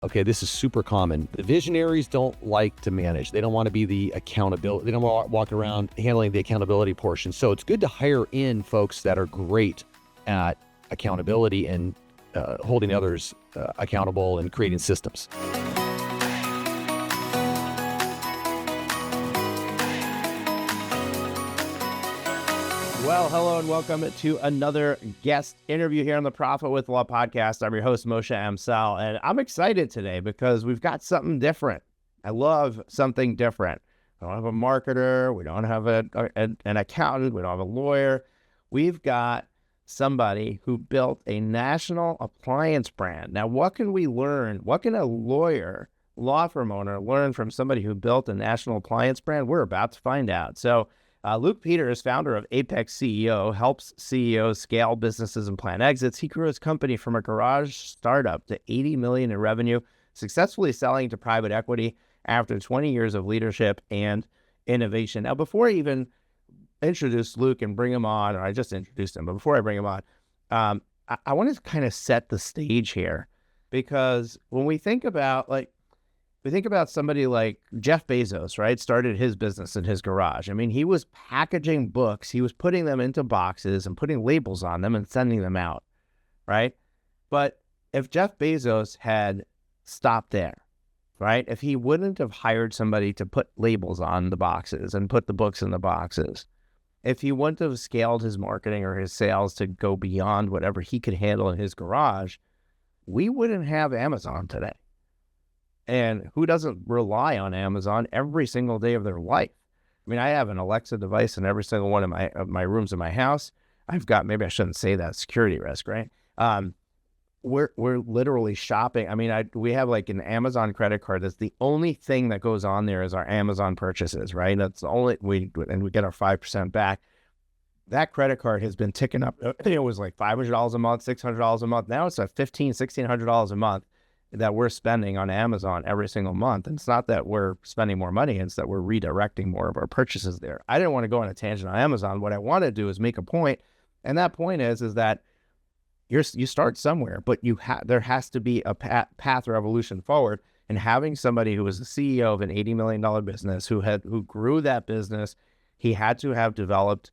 Okay, this is super common. The visionaries don't like to manage. They don't want to be the accountability. They don't want to walk around handling the accountability portion. So it's good to hire in folks that are great at accountability and holding others accountable and creating systems. Well, hello and welcome to another guest interview here on the Profit with Law podcast. I'm your host, Moshe Amsel, and I'm excited today because we've got something different. I love something different. We don't have a marketer. We don't have an accountant. We don't have a lawyer. We've got somebody who built a national appliance brand. Now, what can we learn? What can a lawyer, law firm owner learn from somebody who built a national appliance brand? We're about to find out. So, Luke Peters, founder of Apex CEO, helps CEOs scale businesses and plan exits. He grew his company from a garage startup to $80 million in revenue, successfully selling to private equity after 20 years of leadership and innovation. Now, before I even introduce Luke and bring him on, or I just introduced him, but before I bring him on, I want to kind of set the stage here, because when we think about somebody like Jeff Bezos, right? Started his business in his garage. I mean, he was packaging books. He was putting them into boxes and putting labels on them and sending them out, right? But if Jeff Bezos had stopped there, right? If he wouldn't have hired somebody to put labels on the boxes and put the books in the boxes, if he wouldn't have scaled his marketing or his sales to go beyond whatever he could handle in his garage, we wouldn't have Amazon today. And who doesn't rely on Amazon every single day of their life? I mean, I have an Alexa device in every single one of my rooms in my house. I've got, maybe I shouldn't say that, security risk, right? We're literally shopping. I mean, we have like an Amazon credit card. That's the only thing that goes on there is our Amazon purchases, right? That's the only, we get our 5% back. That credit card has been ticking up. It was like $500 a month, $600 a month. Now it's at $1,500, $1,600 a month that we're spending on Amazon every single month. And it's not that we're spending more money, it's that we're redirecting more of our purchases there. I didn't want to go on a tangent on Amazon. What I want to do is make a point. And that point is that you start somewhere, but there has to be a path or evolution forward. And having somebody who was the CEO of an $80 million business, who grew that business, he had to have developed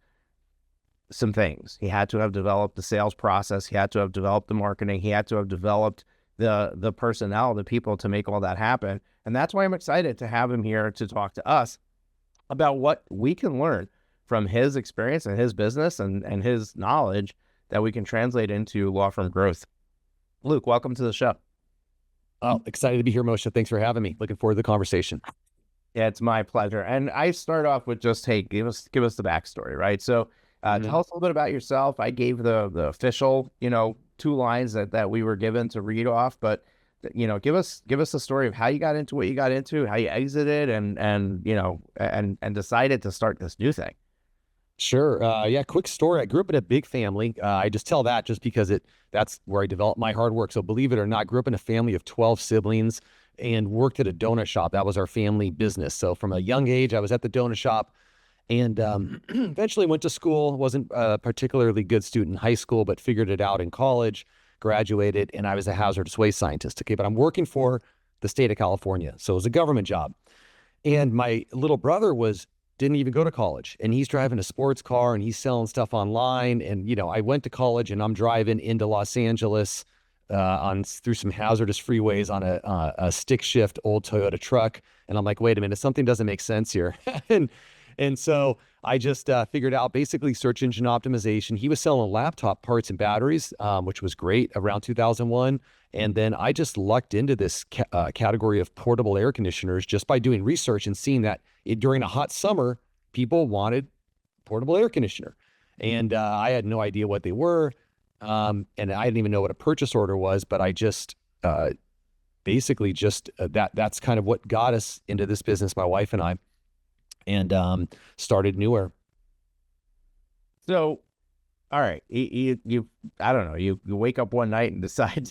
some things. He had to have developed the sales process. He had to have developed the marketing. He had to have developed the personnel, the people to make all that happen. And that's why I'm excited to have him here to talk to us about what we can learn from his experience and his business and his knowledge that we can translate into law firm growth. Luke, welcome to the show. Oh, excited to be here, Moshe. Thanks for having me. Looking forward to the conversation. Yeah, it's my pleasure. And I start off with just, hey, give us the backstory, right? So tell us a little bit about yourself. I gave the official, 2 lines that we were given to read off, but give us the story of how you got into what you got into, how you exited, and decided to start this new thing. Sure. Yeah, quick story. I grew up in a big family. I just tell that just because that's where I developed my hard work. So believe it or not, grew up in a family of 12 siblings and worked at a donut shop. That was our family business. So from a young age, I was at the donut shop. And eventually went to school. Wasn't a particularly good student in high school, but figured it out in college, graduated, and I was a hazardous waste scientist. Okay, but I'm working for the state of California. So it was a government job. And my little brother didn't even go to college, and he's driving a sports car and he's selling stuff online. And, I went to college and I'm driving into Los Angeles through some hazardous freeways on a stick shift old Toyota truck. And I'm like, wait a minute, something doesn't make sense here. And so I just figured out basically search engine optimization. He was selling laptop parts and batteries, which was great around 2001. And then I just lucked into this category of portable air conditioners just by doing research and seeing that during a hot summer, people wanted portable air conditioner. And I had no idea what they were. And I didn't even know what a purchase order was, but I just basically that's kind of what got us into this business, my wife and I. And started Newer. So, all right, you I don't know, you wake up one night and decide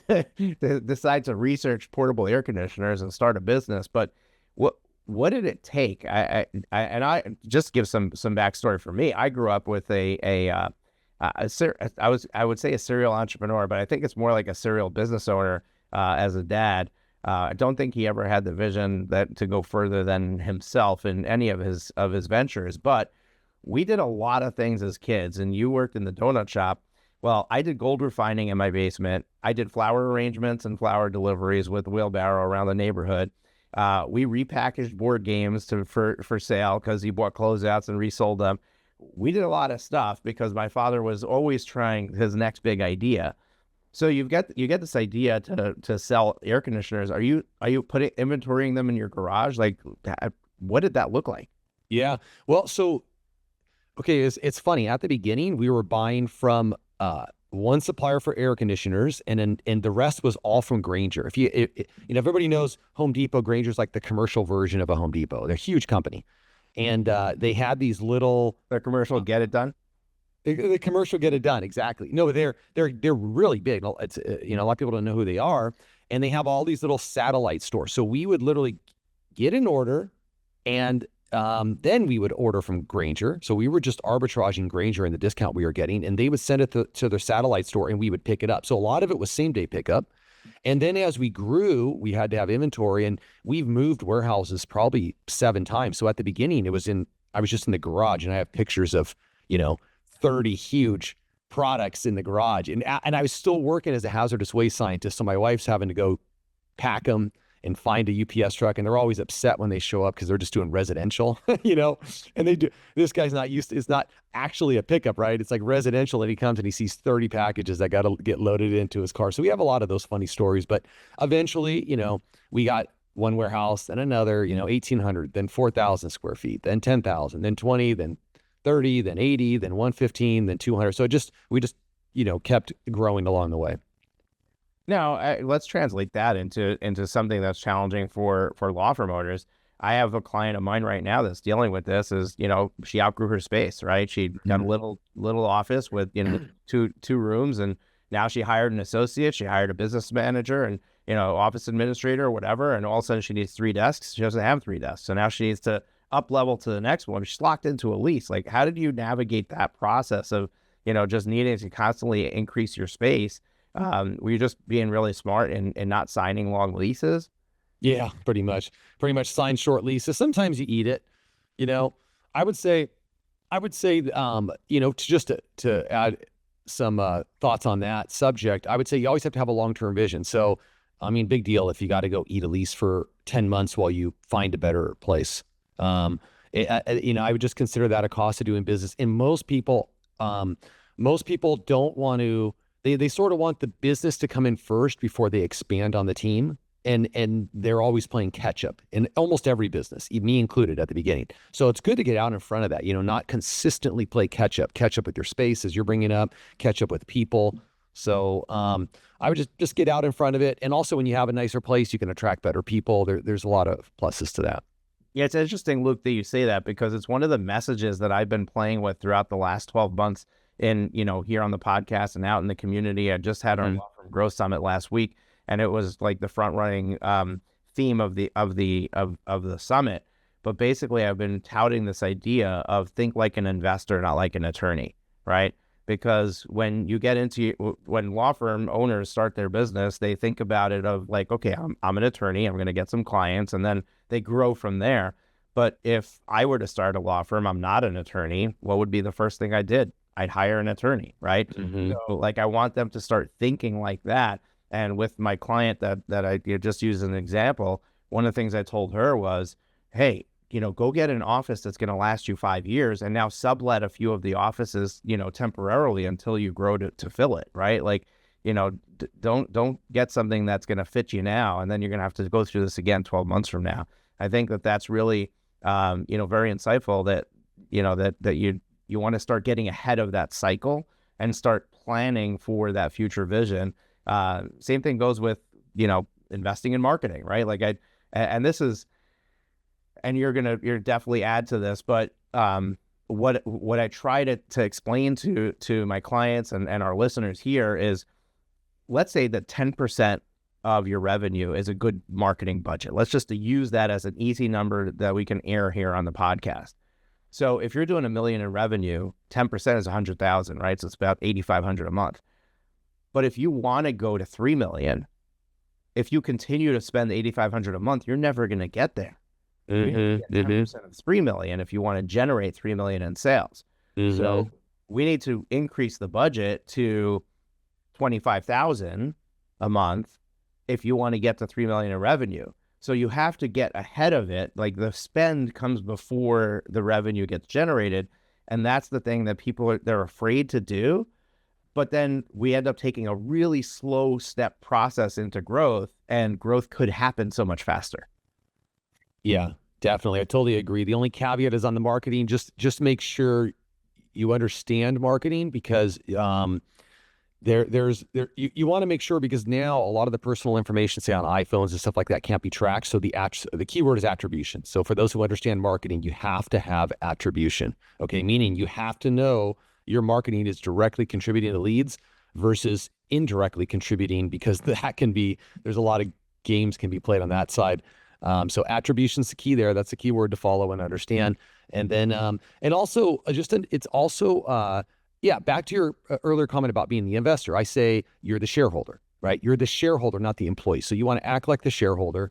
to research portable air conditioners and start a business. But what did it take? I just give some backstory for me. I grew up with I would say a serial entrepreneur, but I think it's more like a serial business owner as a dad. I don't think he ever had the vision that to go further than himself in any of his ventures. But we did a lot of things as kids, and you worked in the donut shop. Well, I did gold refining in my basement. I did flower arrangements and flower deliveries with wheelbarrow around the neighborhood. We repackaged board games for sale because he bought closeouts and resold them. We did a lot of stuff because my father was always trying his next big idea. So you get this idea to sell air conditioners. Are you inventorying them in your garage? Like, what did that look like? Yeah. Well, so okay, it's funny. At the beginning, we were buying from one supplier for air conditioners, and the rest was all from Grainger. Everybody knows Home Depot. Grainger's like the commercial version of a Home Depot. They're a huge company, and they had these little The commercial get it done. the commercial get it done. Exactly. No, they're really big. It's a lot of people don't know who they are, and they have all these little satellite stores. So we would literally get an order, and then we would order from Grainger. So we were just arbitraging Grainger and the discount we were getting, and they would send it to their satellite store, and we would pick it up. So a lot of it was same day pickup. And then as we grew, we had to have inventory, and we've moved warehouses probably 7 times. So at the beginning, I was just in the garage, and I have pictures of 30 huge products in the garage, and I was still working as a hazardous waste scientist. So my wife's having to go pack them and find a UPS truck, and they're always upset when they show up because they're just doing residential, and this guy's not used to, it's not actually a pickup, right? It's like residential, and he comes and he sees 30 packages that got to get loaded into his car. So we have a lot of those funny stories, but eventually, we got one warehouse, then another, 1,800, then 4,000 square feet, then 10,000, then 20, then 30, then 80, then 115, then 200. So we just kept growing along the way. Now, let's translate that into something that's challenging for law firm owners. I have a client of mine right now that's dealing with this. She outgrew her space, right? She got a little office with two rooms, and now she hired an associate. She hired a business manager and office administrator or whatever. And all of a sudden, she needs 3 desks. She doesn't have 3 desks, so now she needs to up level to the next one. She's locked into a lease. Like, how did you navigate that process of just needing to constantly increase your space? Were you just being really smart and not signing long leases? Yeah, pretty much sign short leases. Sometimes you eat it. I would say, to add some thoughts on that subject, I would say you always have to have a long-term vision. So, I mean, big deal if you got to go eat a lease for 10 months while you find a better place. I would just consider that a cost of doing business. And most people don't want to. They sort of want the business to come in first before they expand on the team. And they're always playing catch up in almost every business, me included at the beginning. So it's good to get out in front of that, not consistently play catch up with your space as you're bringing up, catch up with people. So I would just get out in front of it. And also when you have a nicer place, you can attract better people. There's a lot of pluses to that. Yeah, it's interesting, Luke, that you say that, because it's one of the messages that I've been playing with throughout the last 12 months in, here on the podcast and out in the community. I just had our Law Firm Growth Summit last week, and it was like the front running theme of the summit. But basically, I've been touting this idea of think like an investor, not like an attorney, right? Because when law firm owners start their business, they think about it of like, okay, I'm an attorney, I'm going to get some clients, and then they grow from there. But if I were to start a law firm, I'm not an attorney, what would be the first thing I did? I'd hire an attorney, right? Mm-hmm. So like, I want them to start thinking like that. And with my client that I just used as an example, one of the things I told her was, hey, go get an office that's going to last you 5 years, and now sublet a few of the offices, temporarily until you grow to fill it, right? Like, don't get something that's going to fit you now, and then you're going to have to go through this again 12 months from now. I think that's really, very insightful that, that you want to start getting ahead of that cycle and start planning for that future vision. Same thing goes with, investing in marketing, right? Like you're definitely add to this, but what I try to explain to my clients and our listeners here is, let's say that 10% of your revenue is a good marketing budget. Let's just use that as an easy number that we can air here on the podcast. So if you're doing $1 million in revenue, 10% is 100,000, right? So it's about 8,500 a month. But if you want to go to 3 million, if you continue to spend 8,500 a month, you're never going to get there. You need to get 10% of 3 million if you want to generate 3 million in sales. So we need to increase the budget to 25,000 a month if you want to get to 3 million in revenue. So you have to get ahead of it. Like the spend comes before the revenue gets generated. And that's the thing that they're afraid to do. But then we end up taking a really slow step process into growth, and growth could happen so much faster. Yeah, definitely. I totally agree. The only caveat is on the marketing. Just make sure you understand marketing, because you want to make sure, because now a lot of the personal information, say on iPhones and stuff like that, can't be tracked. So the keyword is attribution. So for those who understand marketing, you have to have attribution. Okay, meaning you have to know your marketing is directly contributing to leads versus indirectly contributing, because there's a lot of games can be played on that side. So attribution's the key there. That's the key word to follow and understand. And then, and also back to your earlier comment about being the investor. I say you're the shareholder, right? You're the shareholder, not the employee. So you want to act like the shareholder,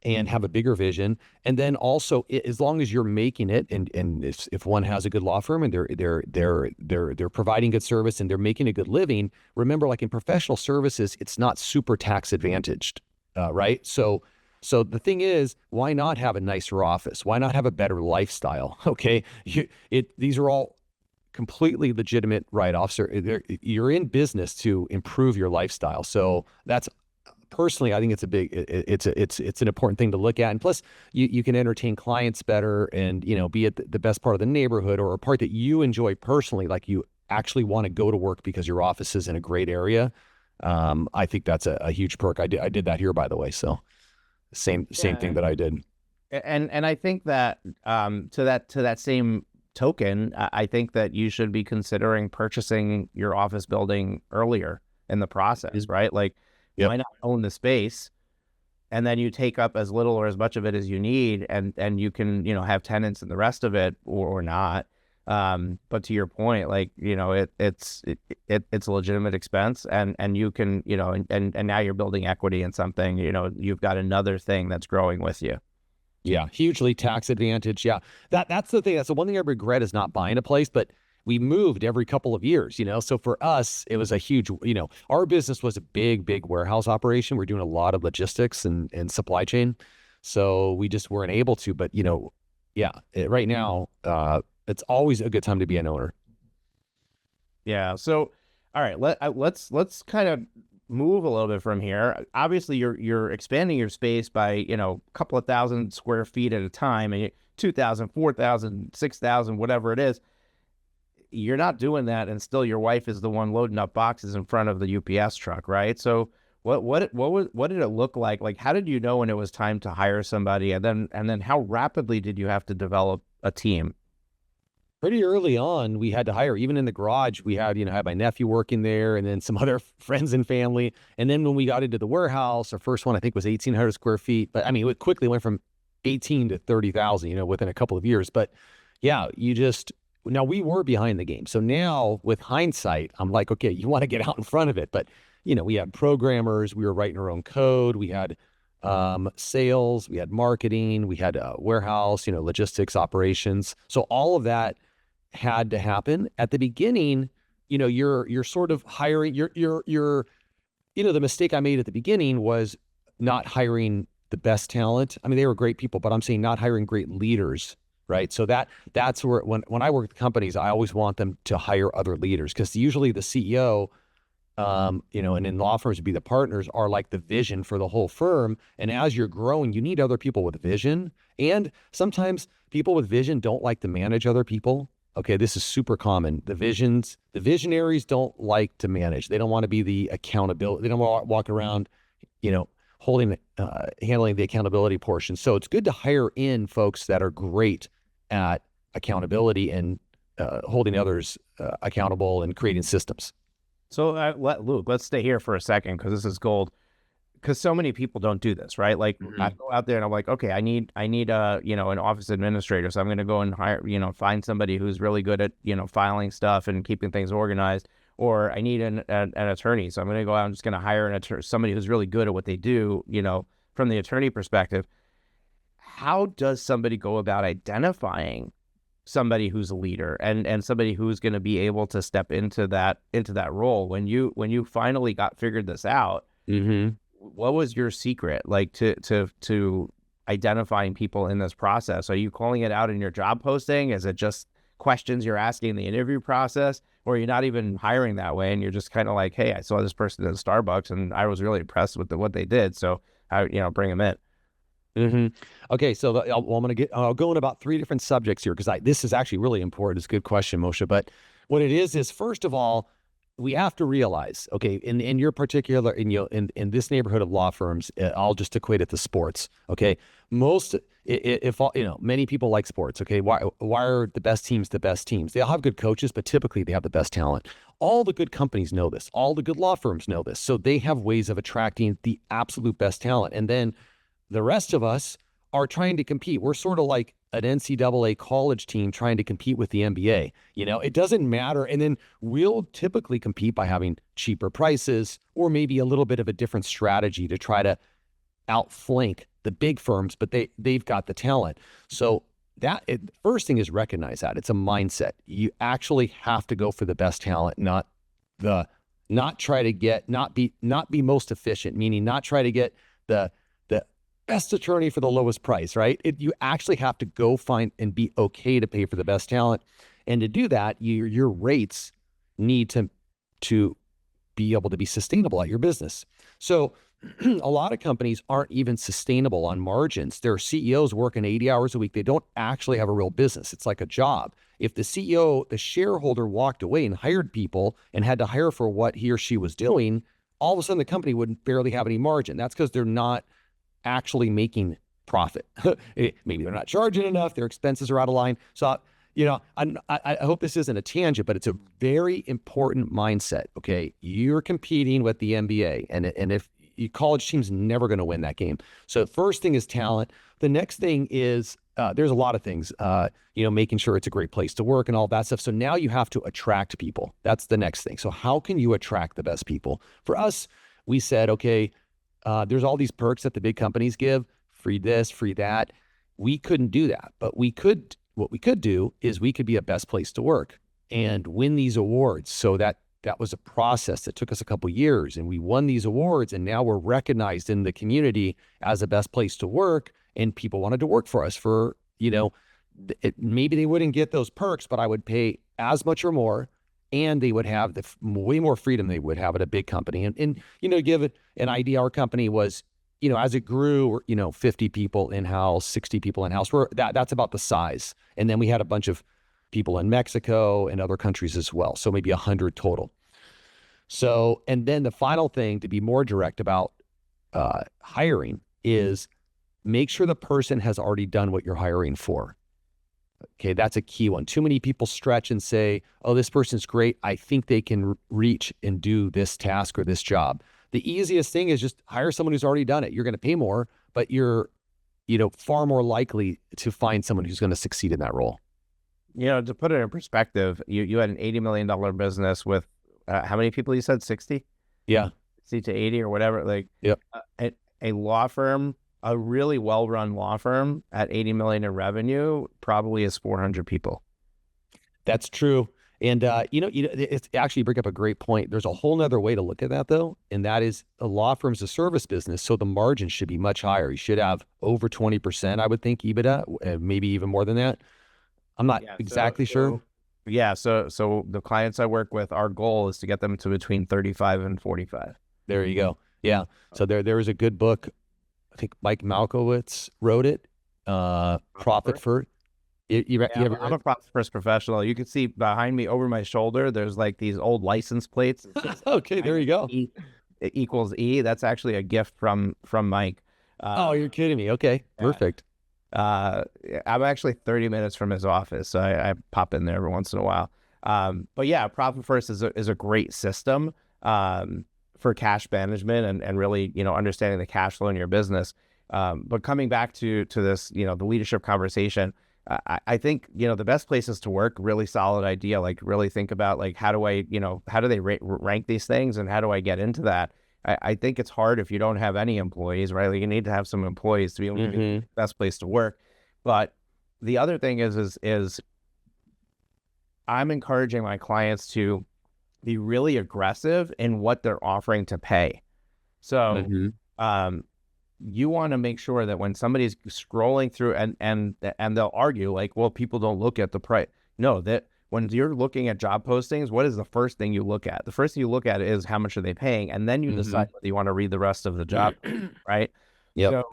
and have a bigger vision. And then also, as long as you're making it, and if one has a good law firm and they're providing good service and they're making a good living, remember, like in professional services, it's not super tax advantaged, right? So the thing is, why not have a nicer office? Why not have a better lifestyle? Okay, these are all completely legitimate write-offs. You're in business to improve your lifestyle. So that's, personally, I think it's an important thing to look at. And plus, you can entertain clients better, and be at the best part of the neighborhood, or a part that you enjoy personally, like you actually want to go to work because your office is in a great area. I think that's a huge perk. I did that here, by the way. So same thing that I did. And I think that to that same token, I think that you should be considering purchasing your office building earlier in the process, right? Like, why not own the space, and then you take up as little or as much of it as you need, and you can have tenants in the rest of it, or not. But to your point, like it's a legitimate expense, and you can and now you're building equity in something. You've got another thing that's growing with you. Yeah, hugely tax advantage. Yeah, that's the thing. That's the one thing I regret, is not buying a place, but we moved every couple of years, So for us, it was a huge, our business was a big warehouse operation. We're doing a lot of logistics and supply chain. So we just weren't able to, but right now, it's always a good time to be an owner. Yeah. So, all right, let's kind of move a little bit from here. Obviously, you're expanding your space by a couple of thousand square feet at a time, and 2,000, 4,000, 6,000, whatever it is. You're not doing that, and still your wife is the one loading up boxes in front of the UPS truck, right? So what did it look like? Like, how did you know when it was time to hire somebody, and then how rapidly did you have to develop a team? Pretty early on, we had to hire. Even in the garage, we had had my nephew working there, and then some other friends and family. And then when we got into the warehouse, our first one I think was 1,800 square feet. But I mean, it quickly went from 18 to 30,000, within a couple of years. But yeah, now we were behind the game. So now with hindsight, I'm like, okay, you want to get out in front of it. But, we had programmers, we were writing our own code. We had sales, we had marketing, we had warehouse, logistics, operations. So all of that had to happen at the beginning. You're sort of hiring, the mistake I made at the beginning was not hiring the best talent. I mean, they were great people, but I'm saying not hiring great leaders. Right. So that's where, when I work with companies, I always want them to hire other leaders, because usually the CEO, and in law firms would be the partners, are like the vision for the whole firm. And as you're growing, you need other people with vision. And sometimes people with vision don't like to manage other people. Okay. This is super common. The visionaries don't like to manage. They don't want to be the accountability. They don't want to walk around, handling the accountability portion. So it's good to hire in folks that are great at accountability and holding others accountable and creating systems. So Luke, let's stay here for a second, because this is gold. Because so many people don't do this, right? Like, I go out there and I'm like, okay, I need an office administrator. So I'm going to go and hire, find somebody who's really good at, filing stuff and keeping things organized. or I need an attorney. So I'm going to go out and just going to hire somebody who's really good at what they do, from the attorney perspective. How does somebody go about identifying somebody who's a leader and somebody who's going to be able to step into that role when you finally got figured this out? Mm-hmm. What was your secret, like, to identifying people in this process? Are you calling it out in your job posting? Is it just questions you're asking in the interview process, or you're not even hiring that way and you're just kind of like, hey, I saw this person in Starbucks and I was really impressed with what they did, so I bring them in? Mm-hmm. Okay, so I'll go in about three different subjects here because this is actually really important. It's a good question, Moshe. But what it is first of all, we have to realize, okay, in your particular, in this neighborhood of law firms, I'll just equate it to sports. Okay, if many people like sports. Okay, why are the best teams the best teams? They all have good coaches, but typically they have the best talent. All the good companies know this. All the good law firms know this. So they have ways of attracting the absolute best talent, and then the rest of us are trying to compete. We're sort of like an NCAA college team trying to compete with the NBA. It doesn't matter. And then we'll typically compete by having cheaper prices or maybe a little bit of a different strategy to try to outflank the big firms, but they've got the talent. So first thing is recognize that it's a mindset. You actually have to go for the best talent, not be most efficient, meaning not try to get the best attorney for the lowest price, right? You actually have to go find and be okay to pay for the best talent. And to do that, your rates need to be able to be sustainable at your business. So a lot of companies aren't even sustainable on margins. Their CEOs working 80 hours a week. They don't actually have a real business. It's like a job. If the CEO, the shareholder, walked away and hired people and had to hire for what he or she was doing, all of a sudden the company would barely have any margin. That's because they're not actually making profit. Maybe they're not charging enough. Their expenses are out of line. So, I hope this isn't a tangent, but it's a very important mindset. Okay. You're competing with the NBA, and if your college team's never going to win that game. So first thing is talent. The next thing is, there's a lot of things, making sure it's a great place to work and all that stuff. So now you have to attract people. That's the next thing. So how can you attract the best people? For us, we said, okay, there's all these perks that the big companies give, free this, free that. We couldn't do that, but what we could do is we could be a best place to work and win these awards. So that was a process that took us a couple of years, and we won these awards, and now we're recognized in the community as a best place to work, and people wanted to work for us for, maybe they wouldn't get those perks, but I would pay as much or more, and they would have way more freedom they would have at a big company. And give it an idea, our company was, as it grew, 50 people in-house, 60 people in-house. That's about the size. And then we had a bunch of people in Mexico and other countries as well. So maybe 100 total. So, and then the final thing, to be more direct about hiring, is make sure the person has already done what you're hiring for. Okay, that's a key one. Too many people stretch and say, oh, this person's great. I think they can reach and do this task or this job. The easiest thing is just hire someone who's already done it. You're going to pay more, but you're, far more likely to find someone who's going to succeed in that role. To put it in perspective, you had an $80 million business with how many people? You said 60? Yeah. 60 to 80 or whatever. Like, yep. A law firm, a really well-run law firm at 80 million in revenue probably is 400 people. That's true. And, it's actually bring up a great point. There's a whole nother way to look at that, though. And that is, a law firm's a service business. So the margin should be much higher. You should have over 20%, I would think, EBITDA, maybe even more than that. I'm not exactly sure. Yeah. So the clients I work with, our goal is to get them to between 35 and 45. There you go. Yeah. So there was a good book. I think Mike Malkowitz wrote it. Profit First. I'm a profit first professional. You can see behind me over my shoulder, there's like these old license plates. Okay, there you go. It equals E. That's actually a gift from Mike. Oh, you're kidding me. Okay, perfect. I'm actually 30 minutes from his office, so I pop in there every once in a while. But yeah, Profit First is a great system for cash management and really, understanding the cash flow in your business. But coming back to this, the leadership conversation, I think, the best places to work, really solid idea, like really think about like, how do I, how do they rank these things and how do I get into that? I think it's hard if you don't have any employees, right? Like you need to have some employees to be able to be the best place to work. But the other thing is I'm encouraging my clients to be really aggressive in what they're offering to pay. So, you want to make sure that when somebody's scrolling through and they'll argue like, well, people don't look at the price. No, that when you're looking at job postings, what is the first thing you look at? The first thing you look at is how much are they paying, and then you decide whether you want to read the rest of the job, right? Yep. So,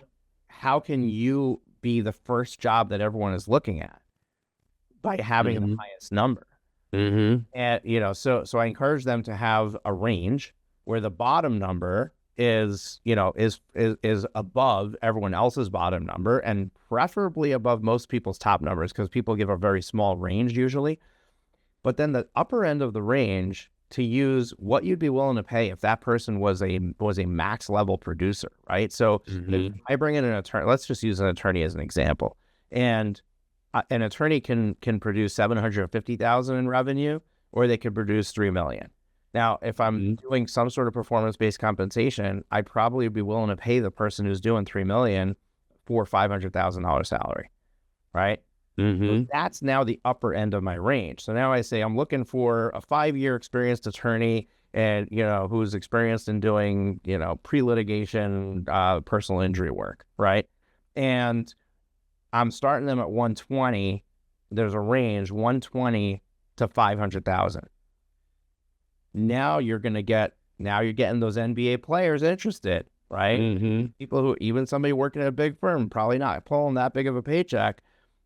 how can you be the first job that everyone is looking at by having the highest number? And so I encourage them to have a range where the bottom number is above everyone else's bottom number, and preferably above most people's top numbers, because people give a very small range usually. But then the upper end of the range to use what you'd be willing to pay if that person was a max level producer, right? So if I bring in an attorney, let's just use an attorney as an example, and an attorney can produce $750,000 in revenue, or they could produce $3 million. Now, if I'm doing some sort of performance-based compensation, I'd probably be willing to pay the person who's doing $3 million for $500,000 salary, right? So that's now the upper end of my range. So now I say I'm looking for a 5-year experienced attorney, and who's experienced in doing pre-litigation personal injury work, right? And I'm starting them at 120. There's a range 120 to 500,000. Now you're getting those NBA players interested, right? People who, even somebody working at a big firm, probably not pulling that big of a paycheck.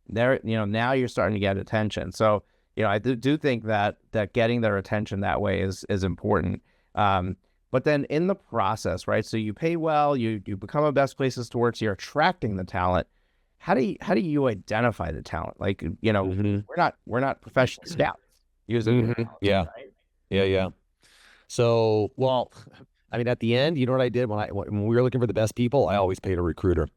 Now you're starting to get attention. So, I do think that getting their attention that way is important. But then in the process, right? So you pay well, you become a best places to work, so you're attracting the talent. How do you identify the talent? Like, we're not professional scouts using yeah. right? Yeah. So, well, I mean, at the end, you know what I did when we were looking for the best people? I always paid a recruiter.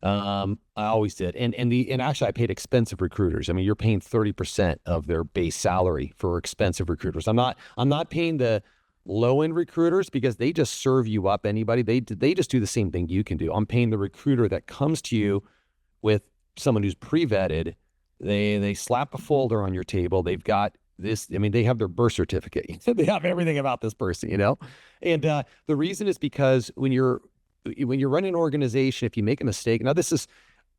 I always did. And actually I paid expensive recruiters. I mean, you're paying 30% of their base salary for expensive recruiters. I'm not paying the low end recruiters because they just serve you up anybody. They just do the same thing you can do. I'm paying the recruiter that comes to you with someone who's pre-vetted. They slap a folder on your table. They've got this, I mean, they have their birth certificate. They have everything about this person, And the reason is because when you're running an organization, if you make a mistake, now this is,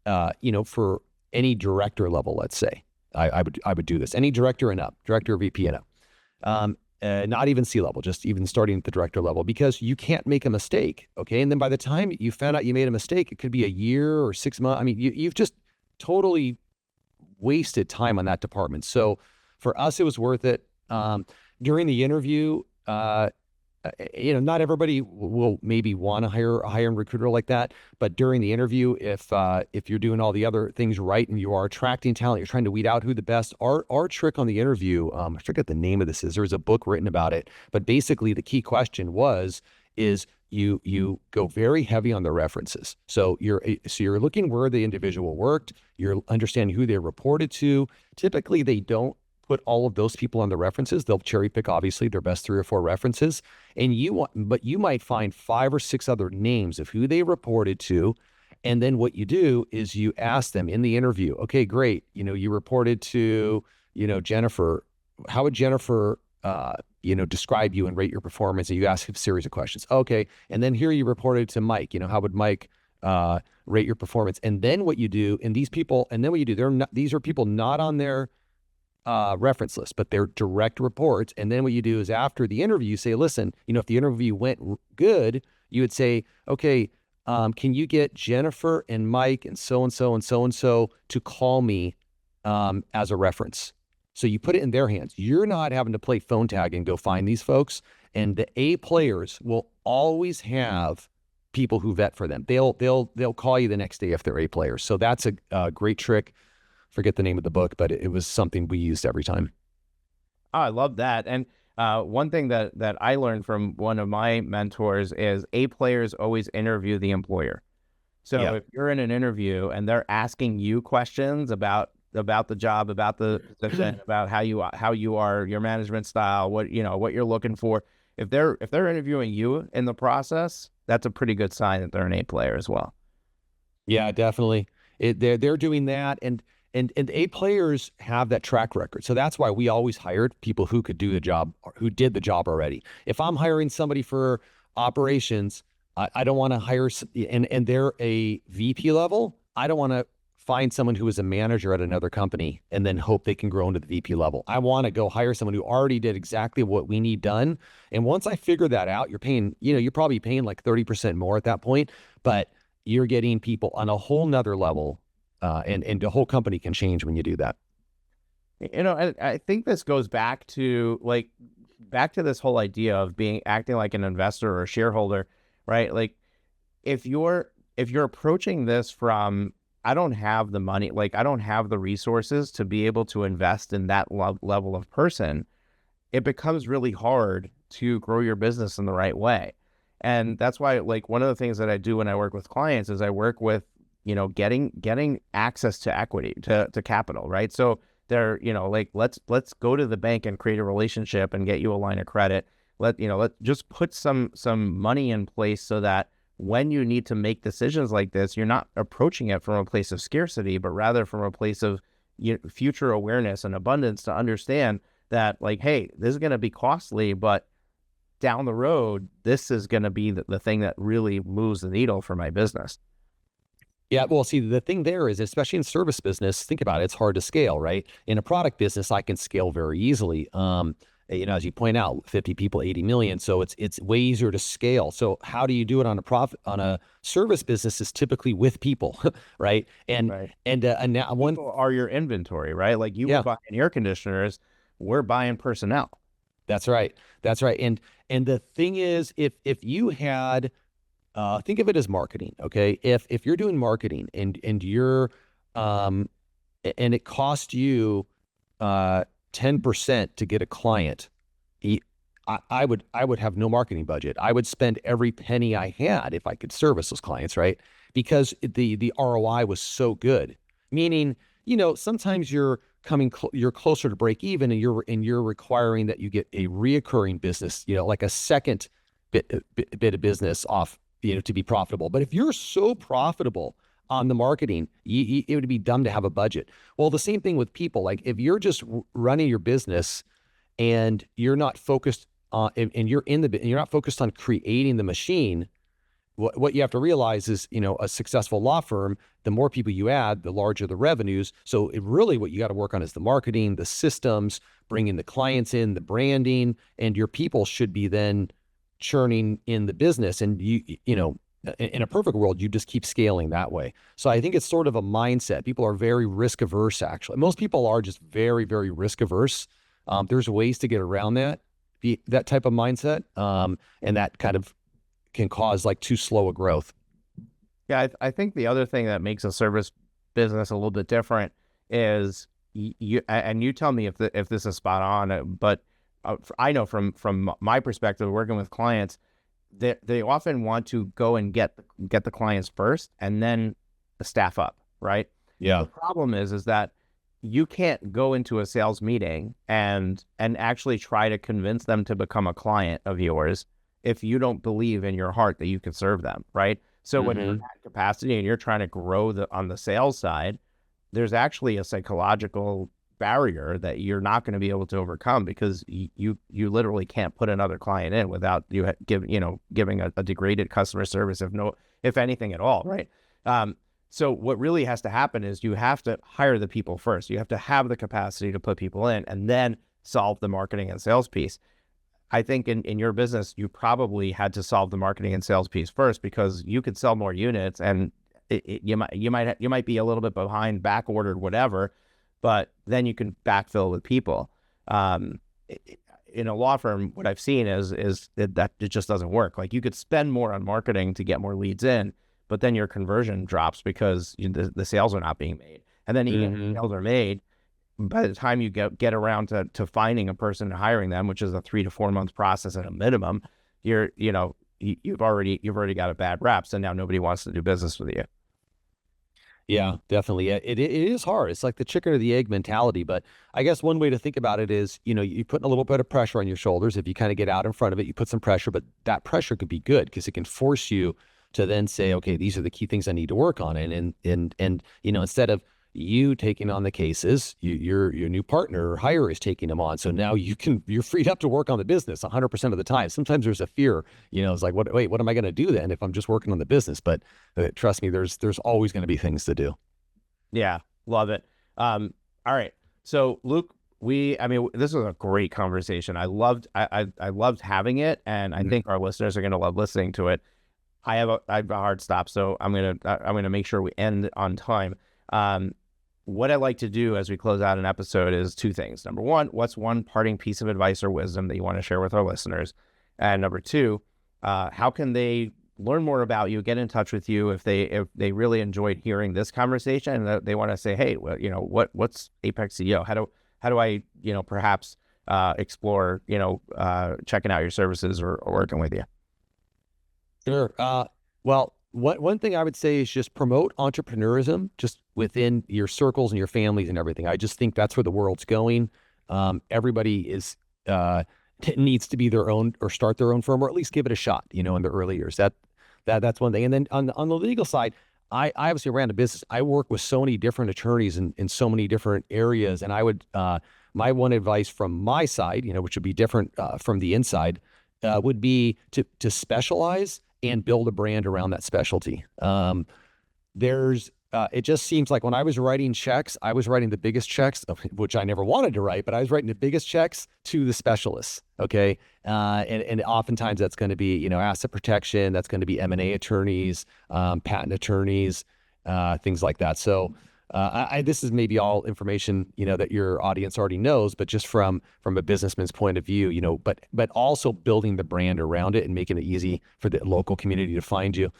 for any director level, let's say, I would do this. Any director and up, director, VP and up, not even C-level, just even starting at the director level, because you can't make a mistake, okay? And then by the time you found out you made a mistake, it could be a year or 6 months. I mean, you've just totally wasted time on that department. So for us, it was worth it. During the interview, not everybody will maybe want to hire a high-end recruiter like that, but during the interview, if you're doing all the other things right and you are attracting talent, you're trying to weed out who the best. Our trick on the interview, I forget the name of this is. There's a book written about it, but basically the key question is you go very heavy on the references. So you're looking where the individual worked. You're understanding who they reported to. Typically, they don't put all of those people on the references. They'll cherry pick, obviously, their best 3 or 4 references. But you might find 5 or 6 other names of who they reported to. And then what you do is you ask them in the interview, okay, great. You reported to, Jennifer. How would Jennifer, describe you and rate your performance? And you ask a series of questions. Okay. And then here you reported to Mike, how would Mike, rate your performance? And then what you do, these are people not on their reference list, but they're direct reports. And then what you do is after the interview, you say, listen, if the interview went good, you would say, okay, can you get Jennifer and Mike and so-and-so and so-and-so to call me as a reference? So you put it in their hands. You're not having to play phone tag and go find these folks. And the A players will always have people who vet for them. They'll call you the next day if they're A players. So that's a great trick. Forget the name of the book, but it was something we used every time. Oh, I love that. And one thing that I learned from one of my mentors is A players always interview the employer. So if you're in an interview and they're asking you questions about the job, about the position, about how you are, your management style, what you're looking for. If they're interviewing you in the process, that's a pretty good sign that they're an A player as well. Yeah, definitely. They're doing that, and A players have that track record. So that's why we always hired people who could do the job, or who did the job already. If I'm hiring somebody for operations, I don't want to hire and they're a VP level. I don't want to find someone who is a manager at another company and then hope they can grow into the VP level. I want to go hire someone who already did exactly what we need done. And once I figure that out, you're probably paying like 30% more at that point, but you're getting people on a whole nother level, and the whole company can change when you do that. I think this goes back to this whole idea of acting like an investor or a shareholder, right? Like if you're approaching this from, I don't have the money, like I don't have the resources to be able to invest in that level of person, it becomes really hard to grow your business in the right way. And that's why, like, one of the things that I do when I work with clients is I work with, getting access to equity, to capital, right? So they're, like, let's go to the bank and create a relationship and get you a line of credit. Let just put some money in place so that when you need to make decisions like this, you're not approaching it from a place of scarcity, but rather from a place of future awareness and abundance, to understand that, like, hey, this is going to be costly, but down the road, this is going to be the thing that really moves the needle for my business. Yeah, well, see, the thing there is, especially in service business, think about it, it's hard to scale, right? In a product business, I can scale very easily. As you point out, 50 people, 80 million. So it's way easier to scale. So how do you do it on a service business is typically with people, right? And Right. and now People are your inventory, right? Like you were buying air conditioners, we're buying personnel. That's right. That's right. And the thing is, if you had think of it as marketing, okay? If you're doing marketing and you're and it cost you 10% to get a client, I would have no marketing budget. I would spend every penny I had if I could service those clients, right? Because the ROI was so good. Meaning, sometimes you're closer to break even, and you're requiring that you get a reoccurring business, like a second bit of business off, to be profitable. But if you're so profitable on the marketing, it would be dumb to have a budget. Well, the same thing with people. Like if you're just running your business and you're not focused on, and you're not focused on creating the machine, what you have to realize is, a successful law firm, the more people you add, the larger the revenues. So really what you got to work on is the marketing, the systems, bringing the clients in, the branding, and your people should be then churning in the business. And in a perfect world, you just keep scaling that way. So I think it's sort of a mindset. People are very risk averse, actually. Most people are just very, very risk averse. There's ways to get around that type of mindset. And that kind of can cause like too slow a growth. Yeah, I think the other thing that makes a service business a little bit different is you tell me if this is spot on, but I know from my perspective, working with clients, they often want to go and get the clients first and then staff up, right? Yeah. The problem is that you can't go into a sales meeting and actually try to convince them to become a client of yours if you don't believe in your heart that you can serve them, right? So when you're at capacity and you're trying to grow on the sales side, there's actually a psychological barrier that you're not going to be able to overcome, because you literally can't put another client in without you giving a degraded customer service, if anything at all, right? So what really has to happen is you have to hire the people first. You have to have the capacity to put people in and then solve the marketing and sales piece. I think in your business, you probably had to solve the marketing and sales piece first, because you could sell more units, and you might be a little bit behind, back ordered, whatever, but then you can backfill with people. In a law firm, what I've seen is that it just doesn't work. Like you could spend more on marketing to get more leads in, but then your conversion drops because the sales are not being made. And then even if sales are made, by the time you get around to finding a person and hiring them, which is a 3 to 4 month process at a minimum, you've already got a bad rap. So now nobody wants to do business with you. Yeah, definitely. It is hard. It's like the chicken or the egg mentality. But I guess one way to think about it is, you put a little bit of pressure on your shoulders. If you kind of get out in front of it, you put some pressure, but that pressure could be good because it can force you to then say, okay, these are the key things I need to work on. And instead of you taking on the cases, your new partner or hire is taking them on. So now you're freed up to work on the business 100% of the time. Sometimes there's a fear, it's like, what am I going to do then if I'm just working on the business? But trust me, there's always going to be things to do. Yeah, love it. All right. So Luke, this was a great conversation. I loved having it, and I think our listeners are going to love listening to it. I have a hard stop, so I'm gonna make sure we end on time. What I like to do as we close out an episode is two things. Number one, what's one parting piece of advice or wisdom that you want to share with our listeners? And number two, how can they learn more about you, get in touch with you if they really enjoyed hearing this conversation and they want to say, hey, well, what's Apex CEO? How do I perhaps explore checking out your services or working with you? Sure. Well, one thing I would say is just promote entrepreneurism just within your circles and your families and everything. I just think that's where the world's going. Everybody needs to be their own or start their own firm or at least give it a shot, in the early years. That's one thing. And then on the legal side, I obviously ran a business. I work with so many different attorneys in so many different areas. And I would, my one advice from my side, which would be different from the inside, would be to specialize and build a brand around that specialty. It just seems like when I was writing checks, I was writing the biggest checks, which I never wanted to write, but I was writing the biggest checks to the specialists. Okay. And oftentimes that's going to be, asset protection. That's going to be M&A attorneys, patent attorneys, things like that. So this is maybe all information, that your audience already knows, but just from a businessman's point of view, but also building the brand around it and making it easy for the local community to find you.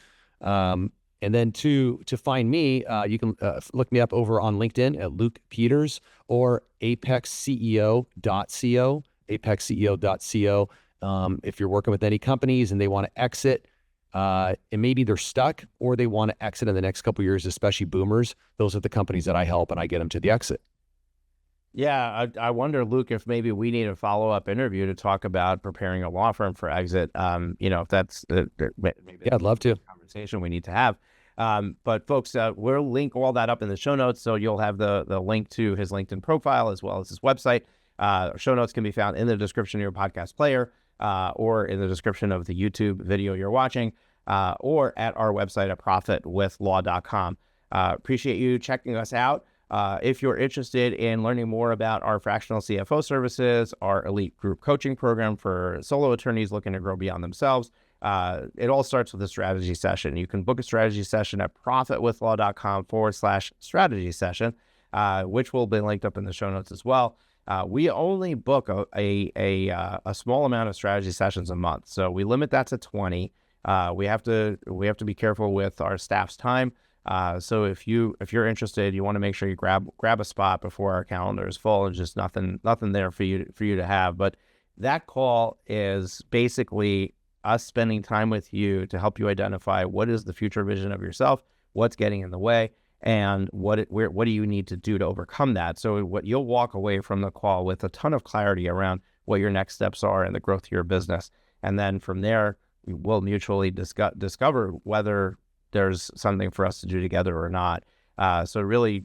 And then to find me, you can look me up over on LinkedIn at Luke Peters or apexceo.co, apexceo.co. If you're working with any companies and they want to exit, and maybe they're stuck or they want to exit in the next couple of years, especially boomers, those are the companies that I help and I get them to the exit. Yeah, I wonder, Luke, if maybe we need a follow-up interview to talk about preparing a law firm for exit. If that's maybe I'd love to. Conversation we need to have. But folks, we'll link all that up in the show notes, so you'll have the link to his LinkedIn profile as well as his website. Show notes can be found in the description of your podcast player, or in the description of the YouTube video you're watching, or at our website at profitwithlaw.com. Appreciate you checking us out. If you're interested in learning more about our fractional CFO services, our elite group coaching program for solo attorneys looking to grow beyond themselves, it all starts with a strategy session. You can book a strategy session at profitwithlaw.com/strategy session, which will be linked up in the show notes as well. We only book a small amount of strategy sessions a month, so we limit that to 20. We have to be careful with our staff's time. So if you're interested, you want to make sure you grab a spot before our calendar is full and just nothing there for you to have. But that call is basically us spending time with you to help you identify what is the future vision of yourself, what's getting in the way, and what do you need to do to overcome that. So what you'll walk away from the call with a ton of clarity around what your next steps are and the growth of your business. And then from there, we will mutually discover whether there's something for us to do together or not. So really,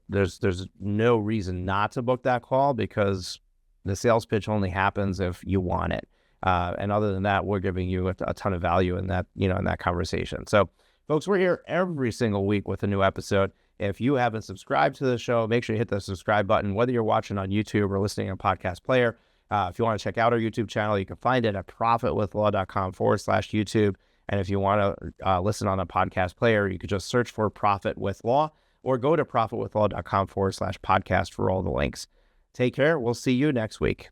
there's no reason not to book that call because the sales pitch only happens if you want it. And other than that, we're giving you a ton of value in that, in that conversation. So folks, we're here every single week with a new episode. If you haven't subscribed to the show, make sure you hit the subscribe button, whether you're watching on YouTube or listening on podcast player. If you want to check out our YouTube channel, you can find it at profitwithlaw.com/YouTube. And if you want to listen on a podcast player, you could just search for Profit with Law or go to profitwithlaw.com/podcast for all the links. Take care. We'll see you next week.